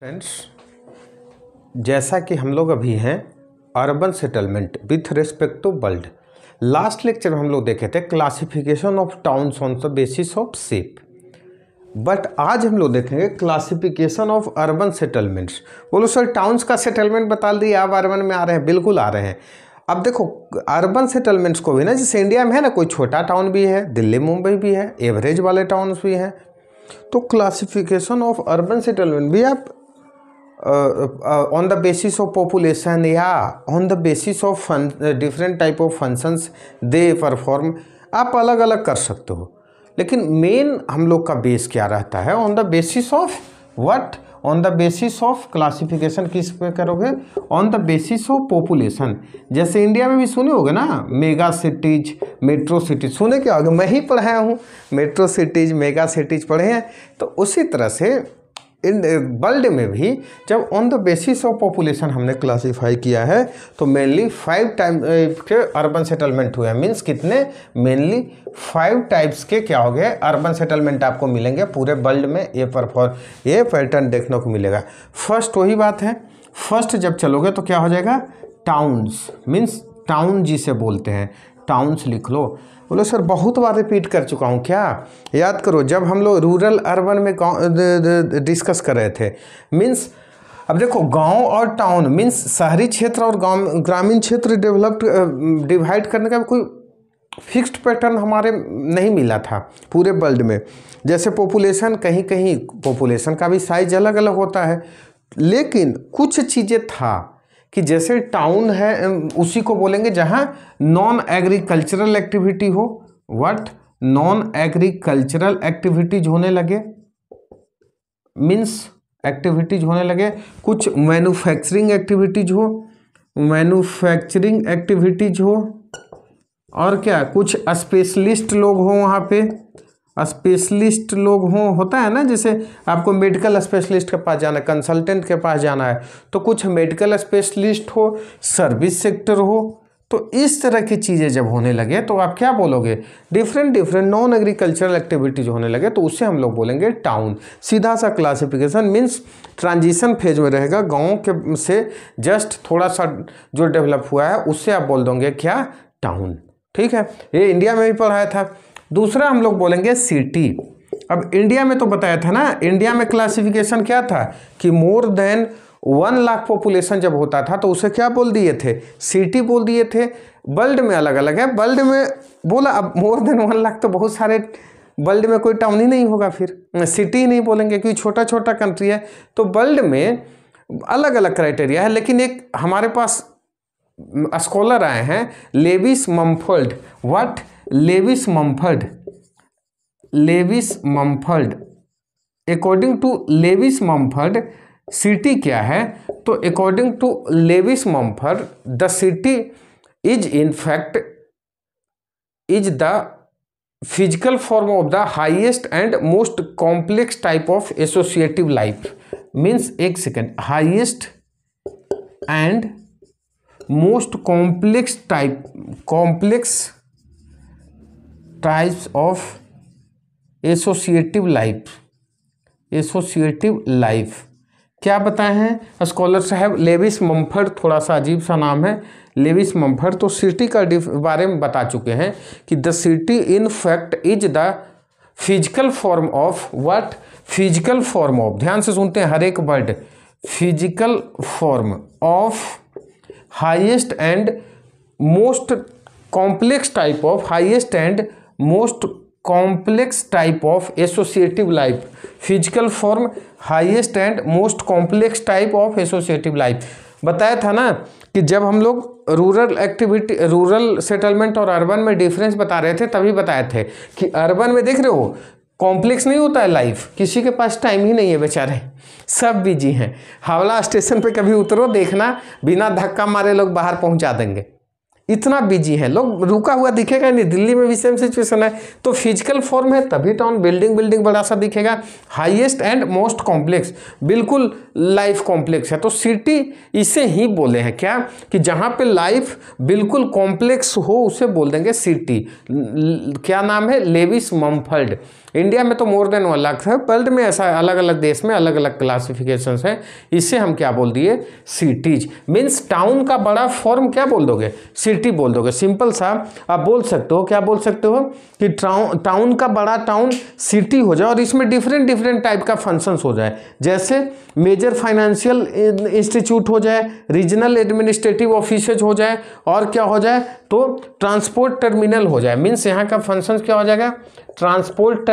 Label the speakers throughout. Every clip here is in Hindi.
Speaker 1: फ्रेंड्स, जैसा कि हम लोग अभी हैं urban settlement with respect to world. Last lecture में हम लोग देखे थे classification of towns on the basis of shape, but आज हम लोग देखेंगे क्लासिफिकेशन ऑफ अर्बन सेटलमेंट्स। बोलो सर टाउन्स का सेटलमेंट बता दिए, आप अर्बन में आ रहे हैं? बिल्कुल आ रहे हैं। अब देखो अर्बन सेटलमेंट्स को भी ना, जैसे इंडिया में है ना, कोई छोटा टाउन भी है, दिल्ली मुंबई भी है, एवरेज वाले टाउन्स भी हैं। तो क्लासिफिकेशन ऑफ अर्बन सेटलमेंट भी आप on the basis of population या on the basis of different type of functions they perform आप अलग अलग कर सकते हो, लेकिन मेन हम लोग का बेस क्या रहता है? On the basis of what? On the basis of classification किस पे करोगे? On the basis of population. जैसे इंडिया में भी सुने होगे ना, मेगा सिटीज, मेट्रो सिटीज, सुने क्या होगा? मैं ही पढ़ाया हूँ, मेट्रो सिटीज, मेगा सिटीज पढ़े हैं। तो उसी तरह से इन वर्ल्ड में भी जब on the basis of population हमने क्लासीफाई किया है तो मेनली 5 टाइप के अर्बन सेटलमेंट हुए हैं। मीन्स कितने? मेनली 5 टाइप्स के क्या हो गए? अर्बन सेटलमेंट आपको मिलेंगे पूरे वर्ल्ड में। ये पैटर्न देखने को मिलेगा। फर्स्ट वही बात है, फर्स्ट जब चलोगे तो क्या हो जाएगा? टाउन्स। मीन्स टाउन जिसे बोलते हैं, टाउन्स लिख लो। बोलो सर बहुत बार रिपीट कर चुका हूँ क्या? याद करो जब हम लोग रूरल अर्बन में डिस्कस कर रहे थे। मीन्स अब देखो गांव और टाउन मीन्स शहरी क्षेत्र और गांव ग्रामीण क्षेत्र डेवलप्ड डिवाइड करने का कोई फिक्स्ड पैटर्न हमारे नहीं मिला था पूरे वर्ल्ड में। जैसे पॉपुलेशन, कहीं कहीं पॉपुलेशन का भी साइज अलग अलग होता है, लेकिन कुछ चीज़ें था कि जैसे टाउन है उसी को बोलेंगे जहाँ नॉन एग्रीकल्चरल एक्टिविटी हो। व्हाट? नॉन एग्रीकल्चरल एक्टिविटीज होने लगे, मीन्स एक्टिविटीज होने लगे। कुछ मैन्युफैक्चरिंग एक्टिविटीज हो, मैन्युफैक्चरिंग एक्टिविटीज हो, और क्या कुछ स्पेशलिस्ट लोग हो वहाँ पे, स्पेशलिस्ट लोग हों। होता है ना, जैसे आपको मेडिकल स्पेशलिस्ट के पास जाना है, कंसल्टेंट के पास जाना है, तो कुछ मेडिकल स्पेशलिस्ट हो, सर्विस सेक्टर हो। तो इस तरह की चीज़ें जब होने लगे तो आप क्या बोलोगे? डिफरेंट नॉन एग्रीकल्चरल एक्टिविटीज़ होने लगे तो उससे हम लोग बोलेंगे टाउन। सीधा सा क्लासिफिकेशन मीन्स ट्रांजिशन फेज में रहेगा, गाँव के से जस्ट थोड़ा सा जो डेवलप हुआ है उससे आप बोल दोगे क्या? टाउन। ठीक है, ये इंडिया में भी पढ़ाया था। दूसरा हम लोग बोलेंगे सिटी। अब इंडिया में तो बताया था ना, इंडिया में क्लासिफिकेशन क्या था कि मोर देन 1 लाख पॉपुलेशन जब होता था तो उसे क्या बोल दिए थे? सिटी बोल दिए थे। वर्ल्ड में अलग अलग है, वर्ल्ड में बोला अब मोर देन 1 लाख तो बहुत सारे, वर्ल्ड में कोई टाउन ही नहीं होगा, फिर सिटी ही नहीं बोलेंगे क्योंकि छोटा छोटा कंट्री है। तो वर्ल्ड में अलग अलग क्राइटेरिया है, लेकिन एक हमारे पास स्कॉलर आए हैं Lewis Mumford. What? Lewis Mumford. According to Lewis Mumford city क्या है? तो according to Lewis Mumford the city is in fact is the physical form of the highest and most complex type of associative life. Means एक second, highest and most complex types of associative life. क्या बताए हैं स्कॉलर साहब? लेविस मम्फर्ड, थोड़ा सा अजीब सा नाम है लेविस मम्फर्ड। तो सिटी का बारे में बता चुके हैं कि the city in fact is the physical form of what? Physical form of, ध्यान से सुनते हैं हर एक word, physical form of highest and most complex type of associative life. Physical form, highest and most complex type of associative life. बताया था ना कि जब हम लोग रूरल सेटलमेंट और अर्बन में डिफरेंस बता रहे थे तभी बताए थे कि अर्बन में देख रहे हो कॉम्प्लेक्स नहीं होता है लाइफ, किसी के पास टाइम ही नहीं है बेचारे, सब बिजी हैं। हावड़ा स्टेशन पे कभी उतरो, देखना बिना धक्का मारे लोग बाहर पहुंचा देंगे, इतना बिजी है लोग, रुका हुआ दिखेगा नहीं। दिल्ली में भी सेम सिचुएशन है। तो फिजिकल फॉर्म है तभी टाउन, बिल्डिंग बड़ा सा दिखेगा। हाईएस्ट एंड मोस्ट कॉम्प्लेक्स, बिल्कुल लाइफ कॉम्प्लेक्स है। तो सिटी इसे ही बोले हैं क्या कि जहाँ पे लाइफ बिल्कुल कॉम्प्लेक्स हो उसे बोल देंगे सिटी। क्या नाम है? Levi's Mumford. इंडिया में तो मोर देन 1 लाख है, वर्ल्ड में ऐसा अलग अलग देश में अलग अलग क्लासिफिकेशंस हैं। इससे हम क्या बोल दिए, सिटीज। मीन्स टाउन का बड़ा फॉर्म क्या बोल दोगे, सिटी बोल दोगे। सिंपल सा आप बोल सकते हो, क्या बोल सकते हो कि टाउन का बड़ा टाउन सिटी हो जाए और इसमें डिफरेंट डिफरेंट टाइप का फंक्शंस हो जाए, जैसे मेजर फाइनेंशियल इंस्टीट्यूट हो जाए, रीजनल एडमिनिस्ट्रेटिव ऑफिसेज हो जाए, और क्या हो जाए तो ट्रांसपोर्ट टर्मिनल हो जाए। मीन्स यहाँ का फंक्शंस क्या हो जाएगा, ट्रांसपोर्ट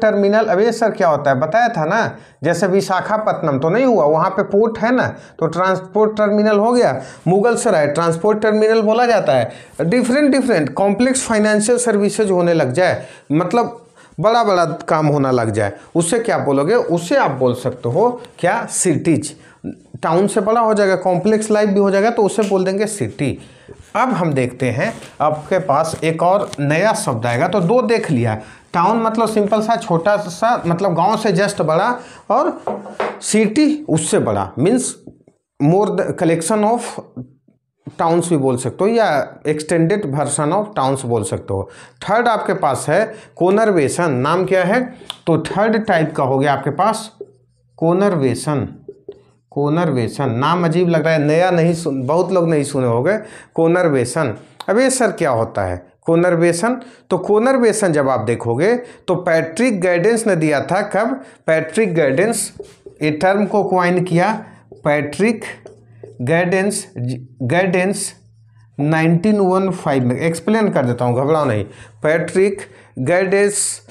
Speaker 1: टर्मिनल। अबे सर क्या होता है बताया था ना, जैसे विशाखापत्तनम तो नहीं हुआ, वहाँ पे पोर्ट है ना, तो ट्रांसपोर्ट टर्मिनल हो गया। मुगल सराय ट्रांसपोर्ट टर्मिनल बोला जाता है। डिफरेंट कॉम्प्लेक्स फाइनेंशियल सर्विसेज होने लग जाए, मतलब बड़ा बड़ा काम होना लग जाए, उससे क्या बोलोगे, उससे आप बोल सकते हो क्या, सिटीज। टाउन से बड़ा हो जाएगा, कॉम्प्लेक्स लाइफ भी हो जाएगा, तो उससे बोल देंगे सिटी। अब हम देखते हैं आपके पास एक और नया शब्द आएगा, तो 2 देख लिया। टाउन मतलब सिंपल सा छोटा सा, मतलब गांव से जस्ट बड़ा, और सिटी उससे बड़ा, means more collection of towns भी बोल सकते हो, या एक्सटेंडेड वर्सन ऑफ टाउन्स बोल सकते हो। थर्ड आपके पास है कोनरवेशन। नाम क्या है, तो थर्ड टाइप का हो गया आपके पास कोनरवेशन। नाम अजीब लग रहा है, नया नहीं बहुत लोग नहीं सुने होंगे कोनरवेशन। अब ये सर क्या होता है कोनरवेशन, तो कोनरवेशन जब आप देखोगे तो पैट्रिक गाइडेंस ने दिया था। कब, पैट्रिक गाइडेंस, ये टर्म को क्वाइन किया पैट्रिक गाइडेंस 1915 में। एक्सप्लेन कर देता हूँ, घबराओ नहीं। पैट्रिक गाइडेंस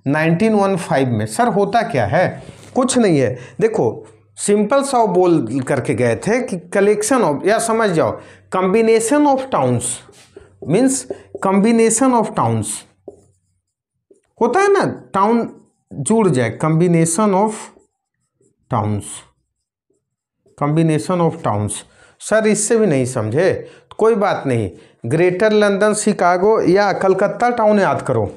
Speaker 1: 1915 में। सर होता क्या है, कुछ नहीं है, देखो सिंपल सा वो बोल करके गए थे कि कलेक्शन ऑफ, या समझ जाओ combination of towns, means combination of towns होता है ना, टाउन जुड़ जाए, कॉम्बिनेशन ऑफ टाउन्स। सर इससे भी नहीं समझे तो कोई बात नहीं, ग्रेटर लंदन, शिकागो या कलकत्ता टाउन याद करो।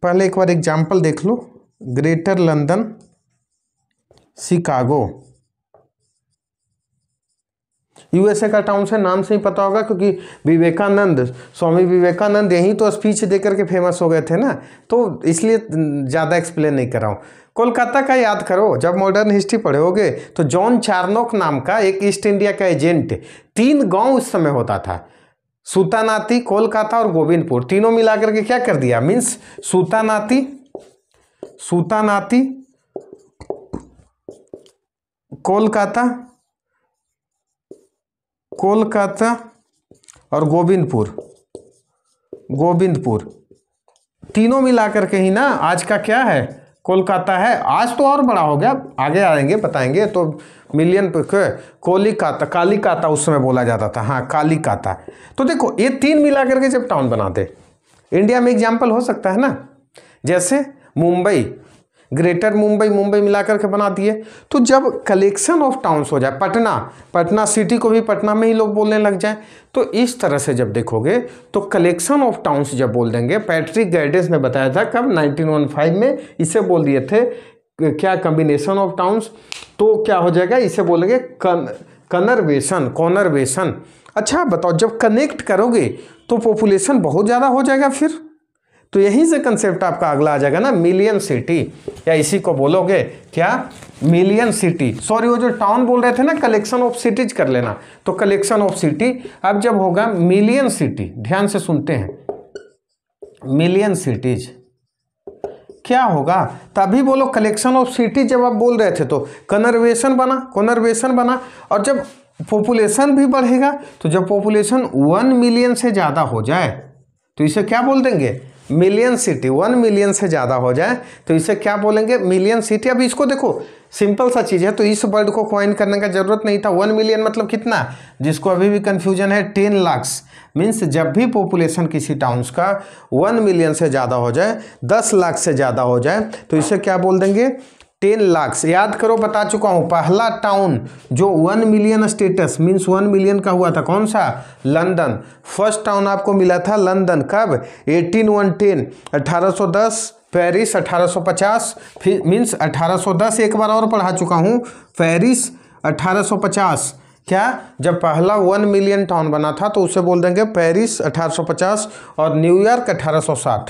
Speaker 1: पहले एक बार एग्जाम्पल देख लो, ग्रेटर लंदन, शिकागो। यूएसए का टाउन से नाम से ही पता होगा, क्योंकि स्वामी विवेकानंद यहीं तो स्पीच देकर के फेमस हो गए थे ना, तो इसलिए ज़्यादा एक्सप्लेन नहीं कर रहा हूँ। कोलकाता का याद करो, जब मॉडर्न हिस्ट्री पढ़ोगे तो जॉन चार्नोक नाम का एक ईस्ट इंडिया का एजेंट, 3 गांव उस समय होता था, सूतानाती, कोलकाता और गोविंदपुर, तीनों मिलाकर के क्या कर दिया, मीन्स सूतानाती कोलकाता और गोविंदपुर तीनों मिलाकर के ही ना आज का क्या है, कोलकाता है। आज तो और बड़ा हो गया, आगे आएंगे बताएंगे। तो मिलियन कालिकाता उस समय बोला जाता था, हाँ कालिकाता। तो देखो ये 3 मिलाकर के जब टाउन बनाते, इंडिया में एग्जाम्पल हो सकता है ना, जैसे मुंबई, ग्रेटर मुंबई मिलाकर के बना दिए। तो जब कलेक्शन ऑफ टाउन्स हो जाए, पटना सिटी को भी पटना में ही लोग बोलने लग जाए, तो इस तरह से जब देखोगे तो कलेक्शन ऑफ टाउन्स जब बोल देंगे, पैट्रिक गाइडेंस ने बताया था कब, 1915 में, इसे बोल दिए थे क्या, कॉम्बिनेशन ऑफ टाउन्स। तो क्या हो जाएगा, इसे बोलेंगे कॉनरवेशन। अच्छा बताओ, जब कनेक्ट करोगे तो पॉपुलेशन बहुत ज़्यादा हो जाएगा फिर, तो यहीं से कंसेप्ट आपका अगला आ जाएगा ना, मिलियन सिटी, या इसी को बोलोगे क्या, मिलियन सिटी। सॉरी, वो जो टाउन बोल रहे थे ना, कलेक्शन ऑफ सिटीज कर लेना, तो कलेक्शन ऑफ सिटी। अब जब होगा मिलियन सिटी, ध्यान से सुनते हैं, मिलियन सिटीज क्या होगा, तभी बोलो कलेक्शन ऑफ सिटी। जब आप बोल रहे थे तो कॉनरवेशन बना। और जब पॉपुलेशन भी बढ़ेगा, तो जब पॉपुलेशन 1 मिलियन से ज़्यादा हो जाए तो इसे क्या बोल देंगे, मिलियन सिटी। 1 मिलियन से ज़्यादा हो जाए तो इसे क्या बोलेंगे, मिलियन सिटी। अब इसको देखो, सिंपल सा चीज़ है, तो इस वर्ड को कॉइन करने का जरूरत नहीं था। 1 मिलियन मतलब कितना, जिसको अभी भी कन्फ्यूजन है, 10 लाख। मीन्स जब भी पॉपुलेशन किसी टाउन्स का 1 मिलियन से ज़्यादा हो जाए, 10 लाख से ज़्यादा हो जाए, तो इसे क्या बोल देंगे, 10 लाख। याद करो, बता चुका हूँ, पहला टाउन जो 1 मिलियन स्टेटस, मीन्स 1 मिलियन का हुआ था, कौन सा, लंदन। फर्स्ट टाउन आपको मिला था लंदन, कब, 1810, 1810। पेरिस 1850, फिर मीन्स 1810 एक बार और पढ़ा चुका हूँ, पेरिस 1850, क्या, जब पहला 1 मिलियन टाउन बना था तो उसे बोल देंगे पेरिस 1850 और न्यूयॉर्क 1860।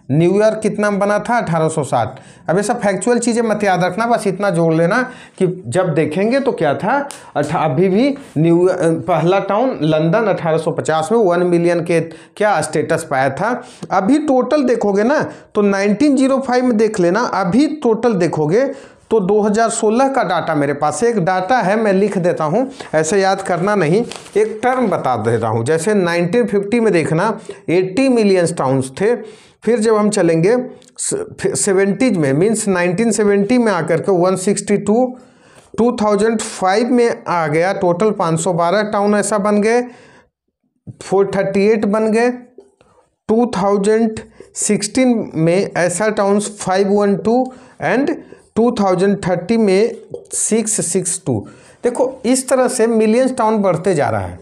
Speaker 1: न्यूयॉर्क कितना बना था 1860। अब ये सब फैक्चुअल चीज़ें मत याद रखना, बस इतना जोड़ लेना कि जब देखेंगे तो क्या था, अभी भी पहला टाउन लंदन 1850 में 1 मिलियन के क्या स्टेटस पाया था। अभी टोटल देखोगे ना तो 1905 में देख लेना, अभी टोटल देखोगे तो 2016 का डाटा मेरे पास एक डाटा है, मैं लिख देता हूँ, ऐसे याद करना नहीं, एक टर्म बता देता हूँ। जैसे 1950 में देखना 80 मिलियन टाउन्स थे, फिर जब हम चलेंगे 70 में मीन्स 1970 में आकर के 162, 2005 में आ गया टोटल 512 टाउन ऐसा बन गए, 438 बन गए, 2016 में ऐसा टाउन्स 512 एंड 2030 में 662। देखो इस तरह से मिलियंस टाउन बढ़ते जा रहा है,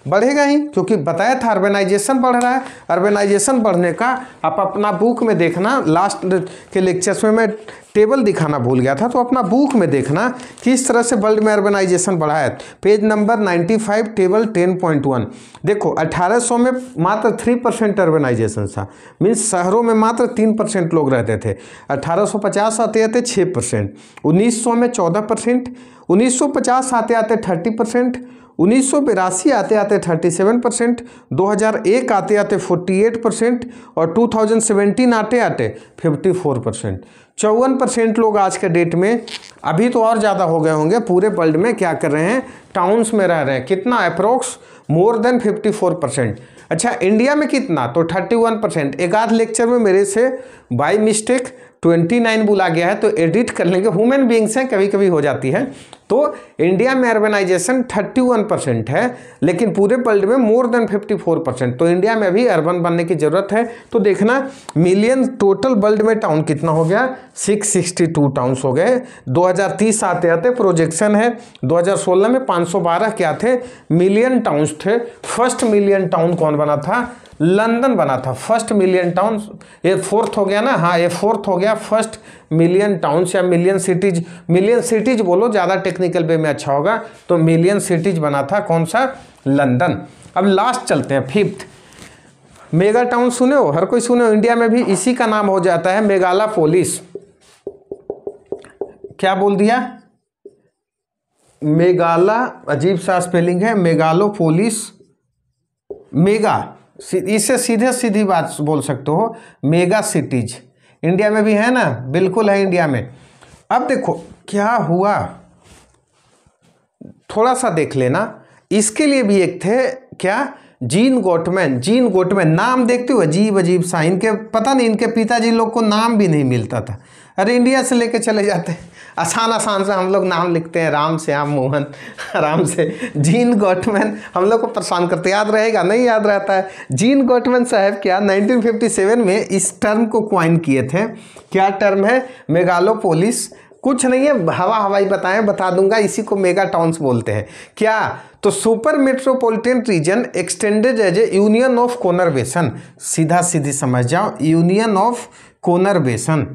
Speaker 1: बढ़ेगा ही, क्योंकि बताया था अर्बेनाइजेशन बढ़ रहा है। अर्बेनाइजेशन बढ़ने का आप अपना बुक में देखना, लास्ट के लेक्चर्स में मैं टेबल दिखाना भूल गया था, तो अपना बुक में देखना किस तरह से वर्ल्ड में अर्बेनाइजेशन बढ़ा है। पेज नंबर 95 टेबल 10.1 देखो, 1800 में मात्र 3% अर्बेनाइजेशन था, मीन्स शहरों में मात्र 3% लोग रहते थे। 1850 आते आते 6%, 1900 में 14%, 1950 आते आते 30%, 1982 आते आते 37%, 2001 आते आते 48% और 2017 आते आते 54%। 54% लोग आज के डेट में, अभी तो और ज़्यादा हो गए होंगे, पूरे वर्ल्ड में क्या कर रहे हैं, टाउन्स में रह रहे हैं। कितना, अप्रोक्स मोर देन 54%। अच्छा इंडिया में कितना, तो 31%। एक आध लेक्चर में मेरे से बाय मिस्टेक 29 बोला गया है, तो एडिट कर लेंगे, ह्यूमन बींग्स हैं, कभी कभी हो जाती है। तो इंडिया में अर्बनाइजेशन 31% है, लेकिन पूरे वर्ल्ड में मोर देन 54%। तो इंडिया में भी अर्बन बनने की जरूरत है। तो देखना मिलियन टोटल वर्ल्ड में टाउन कितना हो गया, 662 टाउन्स हो गए। 2030 आते आते प्रोजेक्शन है, 2016 में 512 क्या थे, मिलियन टाउन्स थे। फर्स्ट मिलियन टाउन कौन बना था, लंदन बना था। फर्स्ट मिलियन टाउन, ये फोर्थ हो गया ना, हाँ ये फोर्थ हो गया फर्स्ट मिलियन टाउन्स या मिलियन सिटीज। मिलियन सिटीज बोलो, ज़्यादा टेक्निकल वे में अच्छा होगा। तो मिलियन सिटीज बना था कौन सा, लंदन। अब लास्ट चलते हैं, फिफ्थ मेगा टाउन। सुने हो, हर कोई सुने हो, इंडिया में भी इसी का नाम हो जाता है मेगालोपोलिस। क्या बोल दिया, मेगाला, अजीब सा स्पेलिंग है, मेगालोपोलिस। मेगा, इससे सीधे सीधी बात बोल सकते हो, मेगा सिटीज इंडिया में भी है ना, बिल्कुल है इंडिया में। अब देखो क्या हुआ, थोड़ा सा देख लेना। इसके लिए भी एक थे क्या, जीन गोटमैन। जीन गोटमैन नाम देखते हो, अजीब अजीब सा, इनके पता नहीं, इनके पिताजी लोग को नाम भी नहीं मिलता था। अरे इंडिया से लेके चले जाते, आसान आसान से हम लोग नाम लिखते हैं, राम श्याम मोहन, आराम से। जीन गोटमैन हम लोग को परेशान करते, याद रहेगा नहीं, याद रहता है। जीन गोटमैन साहब क्या 1957 में इस टर्म को क्वाइन किए थे। क्या टर्म है, मेगालोपोलिस। कुछ नहीं है, हवा हवाई बताएं, बता दूंगा, इसी को मेगा टाउन्स बोलते हैं। क्या, तो super metropolitan region extended as a union of conurbation. सीधा सीधी समझ जाओ, यूनियन ऑफ कोनरवेशन,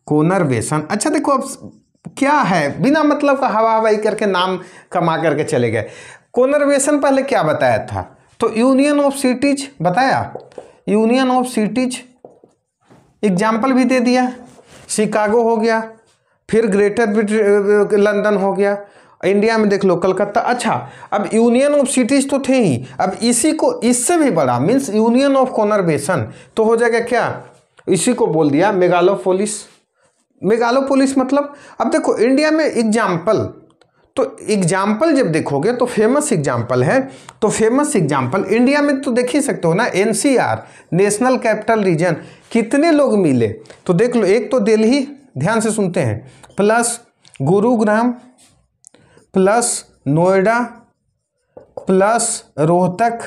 Speaker 1: कोनरवेशन। अच्छा देखो अब क्या है, बिना मतलब का हवा हवाई करके नाम कमा करके चले गए। कोनरवेशन पहले क्या बताया था, तो यूनियन ऑफ सिटीज बताया, यूनियन ऑफ सिटीज एग्जाम्पल भी दे दिया। शिकागो हो गया, फिर ग्रेटर लंदन हो गया, इंडिया में देख लो कलकत्ता। अच्छा अब यूनियन ऑफ सिटीज तो थे ही, अब इसी को इससे भी बड़ा मीन्स यूनियन ऑफ कोनरवेशन तो हो जाएगा क्या, इसी को बोल दिया मेगालोपोलिस। मेगालोपोलिस मतलब, अब देखो इंडिया में एग्जाम्पल, तो एग्जाम्पल जब देखोगे तो फेमस एग्जाम्पल है, तो फेमस एग्जाम्पल इंडिया में तो देख ही सकते हो ना, एनसीआर नेशनल कैपिटल रीजन। कितने लोग मिले, तो देख लो, एक तो दिल्ली, ध्यान से सुनते हैं, plus Gurugram, plus Noida, plus Rohtak,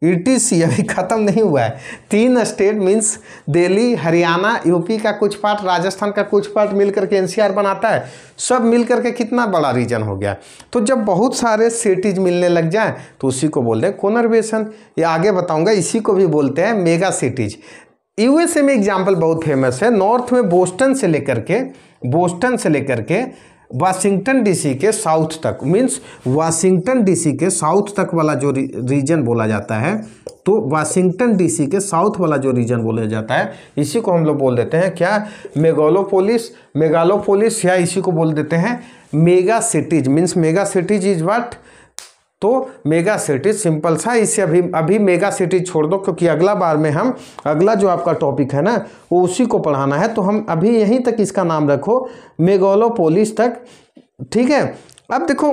Speaker 1: etc अभी ख़त्म नहीं हुआ है। 3 state means Delhi, Haryana, UP का कुछ पार्ट, राजस्थान का कुछ पार्ट मिलकर के एनसीआर बनाता है। सब मिलकर के कितना बड़ा रीजन हो गया। तो जब बहुत सारे सिटीज मिलने लग जाए तो उसी को बोलते हैं कोनरवेशन। ये आगे बताऊंगा, इसी को भी बोलते हैं मेगा सिटीज। यूएसए में एग्जाम्पल बहुत फेमस है, नॉर्थ में बोस्टन से लेकर के वाशिंगटन डीसी के साउथ तक, मीन्स वाशिंगटन डीसी के साउथ तक वाला जो रीजन बोला जाता है, तो वाशिंगटन डीसी के साउथ वाला जो रीजन बोला जाता है इसी को हम लोग बोल देते हैं क्या, मेगालोपोलिस, या इसी को बोल देते हैं mega cities. Means mega cities is what, तो मेगा सिटीज सिंपल सा, इसे अभी मेगा सिटीज छोड़ दो, क्योंकि अगला बार में हम अगला जो आपका टॉपिक है ना वो उसी को पढ़ाना है, तो हम अभी यहीं तक इसका नाम रखो मेगालोपोलिस तक, ठीक है। अब देखो,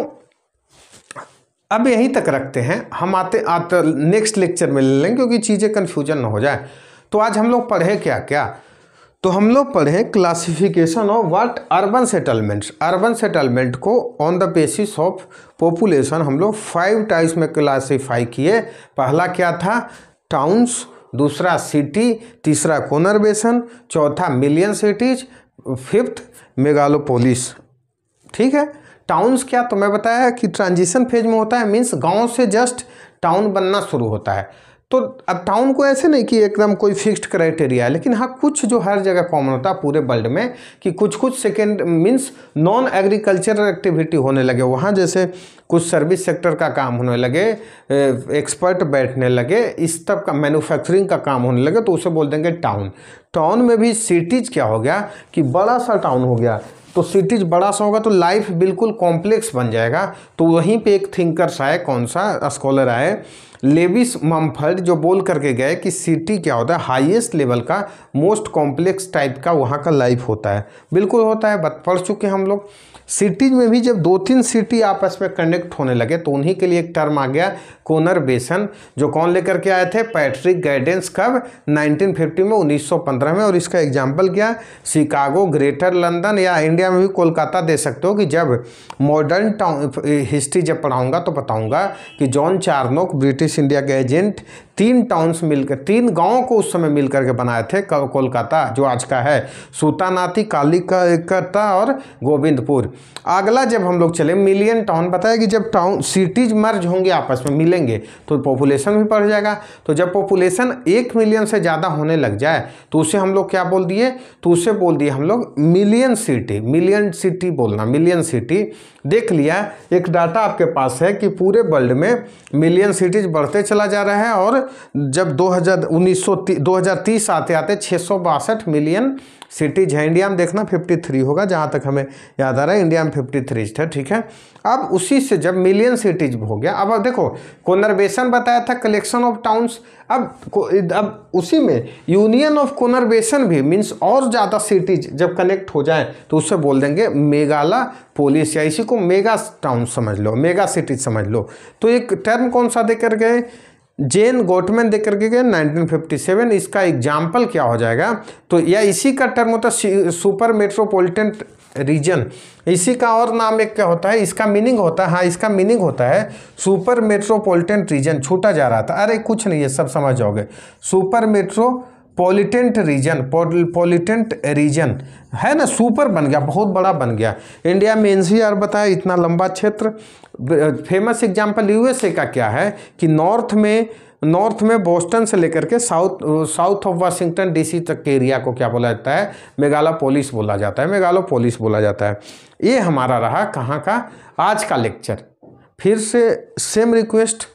Speaker 1: अब यहीं तक रखते हैं, हम आते नेक्स्ट लेक्चर में ले लेंगे क्योंकि चीज़ें कन्फ्यूजन ना हो जाए। तो आज हम लोग पढ़े क्या, तो हम लोग पढ़े classification of what, urban settlements. Urban settlement को on the basis of population हम लोग 5 टाइप्स में क्लासीफाई किए। पहला क्या था, टाउन्स, दूसरा सिटी, तीसरा कोनरबेशन, चौथा मिलियन सिटीज, फिफ्थ मेगालोपोलिस, ठीक है। टाउन्स क्या, तो मैं बताया कि ट्रांजिशन फेज में होता है, मीन्स गांव से जस्ट टाउन बनना शुरू होता है। तो अब टाउन को ऐसे नहीं कि एकदम कोई फिक्स्ड क्राइटेरिया है, लेकिन हाँ कुछ जो हर जगह कॉमन होता है पूरे वर्ल्ड में, कि कुछ second means non agricultural activity होने लगे वहाँ, जैसे कुछ सर्विस सेक्टर का काम होने लगे, एक्सपर्ट बैठने लगे, इस तब का मैन्युफैक्चरिंग का काम होने लगे, तो उसे बोल देंगे टाउन। टाउन में भी सिटीज क्या हो गया कि बड़ा सा टाउन हो गया, तो सिटीज बड़ा सा होगा तो लाइफ बिल्कुल कॉम्प्लेक्स बन जाएगा। तो वहीं पे एक थिंकर्स आए, कौन सा स्कॉलर आए, लेविस मम्फर्ड, जो बोल करके गए कि सिटी क्या होता है, हाईएस्ट लेवल का मोस्ट कॉम्प्लेक्स टाइप का वहाँ का लाइफ होता है। बिल्कुल होता है, पढ़ चुके हैं हम लोग। सिटीज में भी जब 2-3 सिटी आपस में कनेक्ट होने लगे तो उन्हीं के लिए एक टर्म आ गया कोनरबेशन, जो कौन लेकर के आए थे, पैट्रिक गाइडेंस, कब, 1950 में, 1915 में। और इसका एग्जाम्पल क्या, शिकागो, ग्रेटर लंदन, या इंडिया में भी कोलकाता दे सकते हो, कि जब मॉडर्न टाउन हिस्ट्री जब पढ़ाऊंगा तो बताऊंगा कि जॉन चार्नोक, ब्रिटिश इंडिया के एजेंट, 3 टाउन्स मिलकर, 3 गाँव को उस समय मिल करके बनाए थे कोलकाता, जो आज का है, सूतानाती, कालीकता और गोविंदपुर। अगला जब हम लोग चले मिलियन टाउन, बताया कि जब टाउन सिटीज मर्ज होंगे आपस में मिलेंगे तो पॉपुलेशन भी बढ़ जाएगा। तो जब पॉपुलेशन 1 मिलियन से ज़्यादा होने लग जाए तो उसे हम लोग क्या बोल दिए, तो उसे बोल दिए हम लोग मिलियन सिटी बोलना, मिलियन सिटी। देख लिया, एक डाटा आपके पास है कि पूरे वर्ल्ड में मिलियन सिटीज बढ़ते चला जा रहा है, और जब 2030 आते आते 662 मिलियन सिटीज है। इंडिया में देखना 53 होगा, जहाँ तक हमें याद आ रहा है इंडिया में 53 था, ठीक है। अब उसी से जब मिलियन सिटीज हो गया, अब देखो कोनरबेशन बताया था, कलेक्शन ऑफ टाउन्स, अब उसी में यूनियन ऑफ कोनरबेशन भी, मीन्स और ज़्यादा सिटीज जब कनेक्ट हो जाए तो उससे बोल देंगे मेगालोपोलिस, या इसी को मेगा टाउन समझ लो, मेगा सिटीज समझ लो। तो एक टर्म कौन सा देकर गए, जेन गोटमैन देकर के गए 1957। इसका एग्जाम्पल क्या हो जाएगा, तो या इसी का टर्म होता है सुपर मेट्रोपॉलिटन रीजन। इसी का और नाम एक क्या होता है, इसका मीनिंग होता है, हाँ इसका मीनिंग होता है सुपर मेट्रोपॉलिटन रीजन। छूटा जा रहा था, अरे कुछ नहीं है, सब समझ जाओगे। सुपर मेट्रोपॉलिटेंट रीजन है ना, सुपर बन गया, बहुत बड़ा बन गया। इंडिया में एनसीआर बताया, इतना लंबा क्षेत्र। फेमस एग्जांपल यूएसए का क्या है कि नॉर्थ में बोस्टन से लेकर के साउथ ऑफ वाशिंगटन डीसी तक के एरिया को क्या बोला जाता है, मेगालोपोलिस बोला जाता है। ये हमारा रहा कहाँ का आज का लेक्चर। फिर से same request,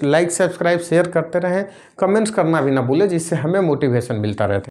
Speaker 1: like subscribe share करते रहें, कमेंट्स करना भी ना भूलें, जिससे हमें मोटिवेशन मिलता रहता है।